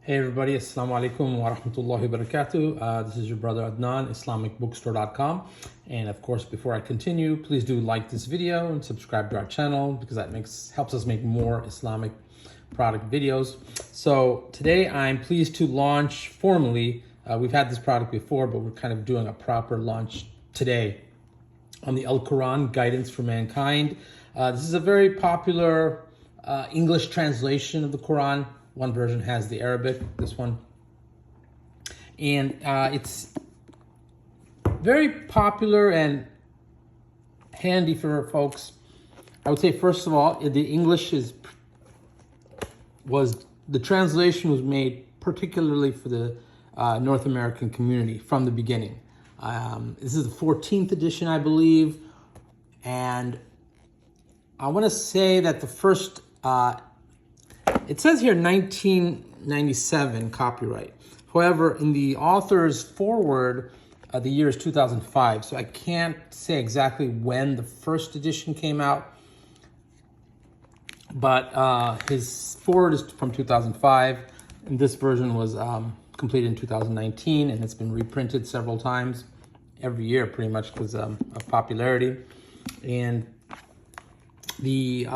Hey everybody, Assalamu alaikum wa rahmatullahi wa barakatuh. This is your brother Adnan, IslamicBookstore.com. And of course, before I continue, please do like this video and subscribe to our channel because that helps us make more Islamic product videos. So today I'm pleased to launch formally, we've had this product before, but we're kind of doing a proper launch today on the Al-Quran Guidance for Mankind. This is a very popular English translation of the Quran. One version has the Arabic, this one. And it's very popular and handy for folks. I would say, first of all, the English the translation was made particularly for the North American community from the beginning. This is the 14th edition, I believe. And I want to say that the first, it says here 1997 copyright. However, in the author's foreword, the year is 2005. So I can't say exactly when the first edition came out. But his foreword is from 2005. And this version was completed in 2019. And it's been reprinted several times every year, pretty much because of popularity. And the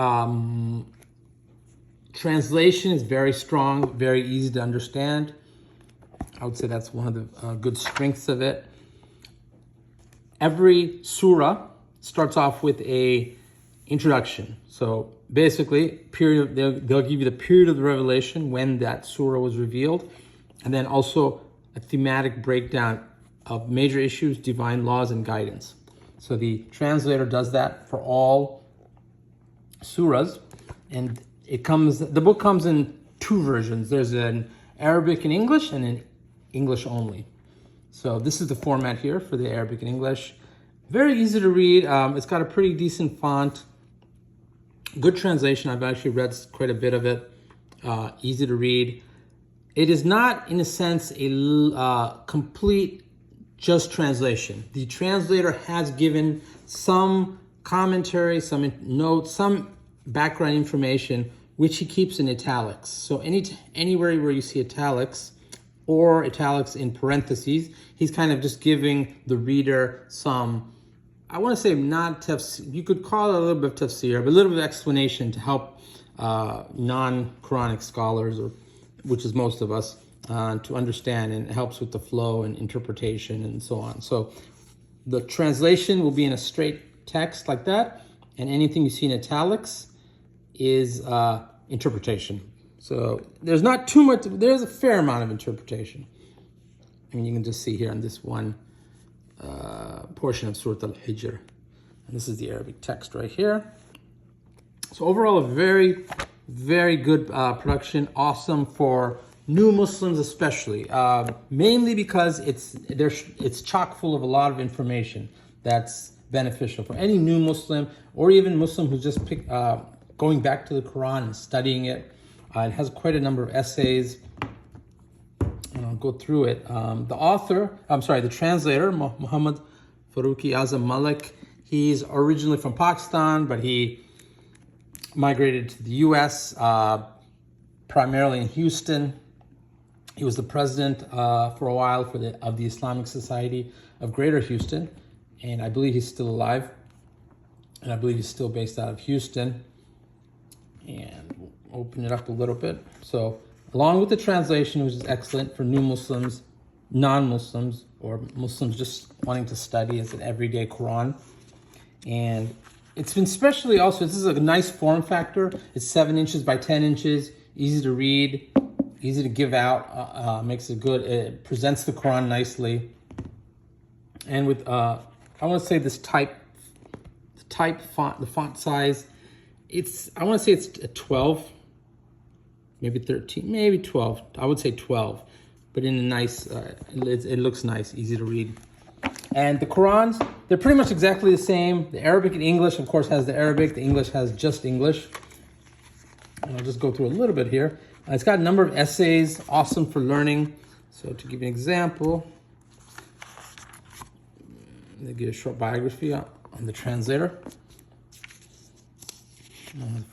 translation is very strong, very easy to understand. I would say that's one of the good strengths of it. Every surah starts off with a introduction. So basically, they'll give you the period of the revelation when that surah was revealed, and then also a thematic breakdown of major issues, divine laws, and guidance. So the translator does that for all surahs, and the book comes in two versions. There's an Arabic and English and an English only. So this is the format here for the Arabic and English. Very easy to read. It's got a pretty decent font. Good translation. I've actually read quite a bit of it. Easy to read. It is not, in a sense, a complete just translation. The translator has given some commentary, some notes, some background information, which he keeps in italics. So anywhere where you see italics or italics in parentheses, he's kind of just giving the reader some, I want to say not tafsir, you could call it a little bit of tafsir, but a little bit of explanation to help non-Quranic scholars, which is most of us, to understand, and it helps with the flow and interpretation and so on. So the translation will be in a straight text like that, and anything you see in italics is interpretation. So there's not too much, there's a fair amount of interpretation. I mean, you can just see here on this one portion of Surah Al-Hijr. And this is the Arabic text right here. So overall, a very, very good production. Awesome for new Muslims especially. Mainly because it's chock full of a lot of information that's beneficial for any new Muslim or even Muslim who's just going back to the Quran and studying it. It has quite a number of essays, and I'll go through it. The translator, Muhammad Farooq Malik, he's originally from Pakistan, but he migrated to the US, primarily in Houston. He was the president for a while of the Islamic Society of Greater Houston, and I believe he's still alive, and I believe he's still based out of Houston. And we'll open it up a little bit. So along with the translation, which is excellent for new Muslims, non-Muslims, or Muslims just wanting to study as an everyday Quran. And it's been specially also, this is a nice form factor. It's 7 inches by 10 inches, easy to read, easy to give out, makes it good. It presents the Quran nicely. And with, I want to say this the font size, I want to say it's a 12, maybe 13, maybe 12. I would say 12, but in a nice, it looks nice, easy to read. And the Qurans, they're pretty much exactly the same. The Arabic and English, of course, has the Arabic. The English has just English. And I'll just go through a little bit here. It's got a number of essays, awesome for learning. So to give you an example, they give a short biography on the translator.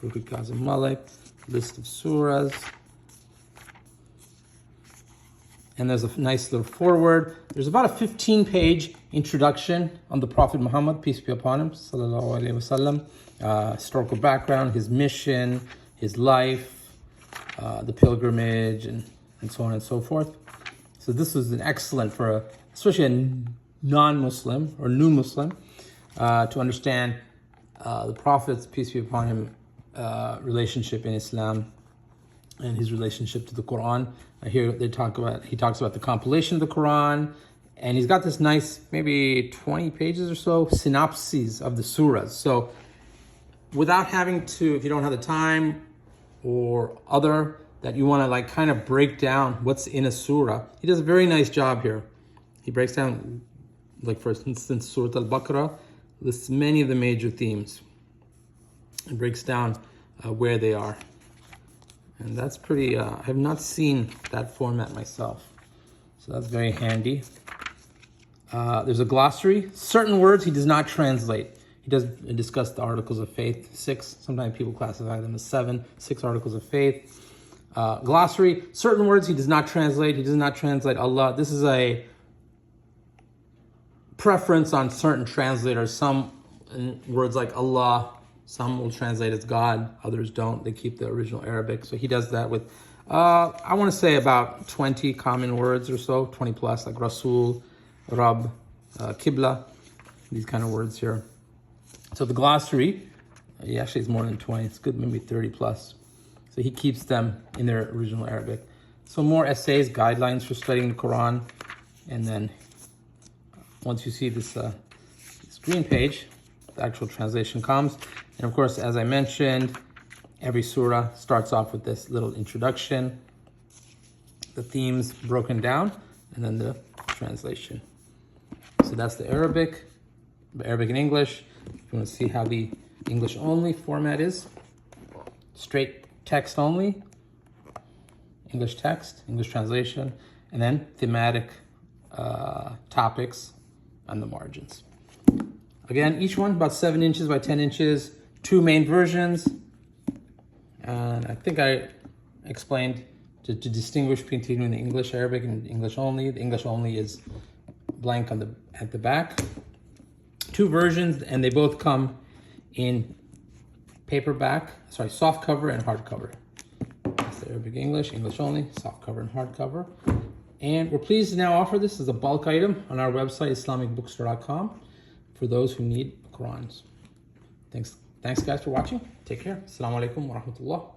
Farooq Malik, list of surahs, and there's a nice little foreword. There's about a 15-page introduction on the Prophet Muhammad, peace be upon him, sallallahu alaihi wasallam, historical background, his mission, his life, the pilgrimage, and so on and so forth. So this was an excellent for especially a non-Muslim or new Muslim to understand the Prophet's, peace be upon him, relationship in Islam and his relationship to the Quran. Here he talks about the compilation of the Quran, and he's got this nice, maybe 20 pages or so, synopses of the surahs. So without having to, if you don't have the time or other, that you want to like kind of break down what's in a surah, he does a very nice job here. He breaks down, like for instance, Surah Al-Baqarah lists many of the major themes and breaks down where they are. And that's pretty, I have not seen that format myself. So that's very handy. There's a glossary. Certain words he does not translate. He does discuss the articles of faith, 6. Sometimes people classify them as 7, 6 articles of faith. Glossary. Certain words he does not translate. He does not translate Allah. This is a preference on certain translators. Some words like Allah, some will translate as God, others don't. They keep the original Arabic. So he does that with, I want to say about 20 common words or so, 20 plus, like Rasul, Rab, Qibla, these kind of words here. So the glossary, actually it's more than 20, it's good, maybe 30 plus. So he keeps them in their original Arabic. So more essays, guidelines for studying the Quran. And then once you see this green page, the actual translation comes. And of course, as I mentioned, every surah starts off with this little introduction, the themes broken down, and then the translation. So that's the Arabic and English. If you want to see how the English only format is, straight text only, English text, English translation, and then thematic topics on the margins. Again, each one about 7 inches by 10 inches, 2 main versions. And I think I explained to distinguish between the English, Arabic, and English only. The English only is blank at the back. 2 versions, and they both come in paperback, soft cover and hardcover. That's the Arabic English, English only, soft cover and hardcover. And we're pleased to now offer this as a bulk item on our website, islamicbookstore.com, for those who need Qurans. Thanks guys for watching. Take care. Assalamu alaikum wa rahmatullah.